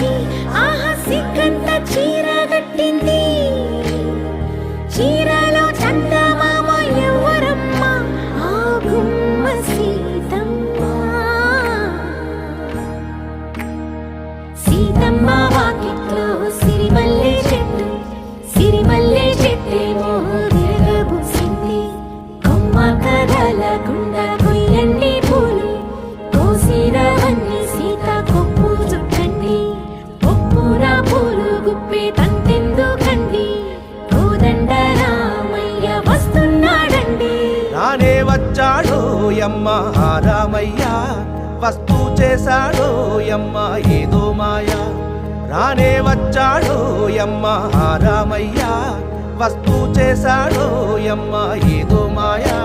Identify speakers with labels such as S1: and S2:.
S1: వచ్చి ఆహా సిగ్గంత చీర కట్టింది. చీరలో చందమామ ఎవరమ్మ? ఆ గుమ్మ సీతమ్మ. సీతమ్మ వాకిట్లో సిరిమల్లె చెట్టు, సిరిమల్లె చెట్టేమో విరగబూసింది. కొమ్మ కదలకుండా కొయ్యండి పూలు, కోసిరవన్నీ సీత కొప్పు చుట్టండి. ఒప్పున పూలు గుప్పే తంతెందుకండి, కోదండ రామయ్య వస్తున్నాడండి.
S2: రానే వచ్చాడో యమ్మ రామయ్య, వస్తూ చేశాడో యమ్మ ఏదో మాయా. రానే వచ్చాడో యమ్మ రామయ్య, వస్తూ చేశాడో యమ్మ ఏదో మాయా.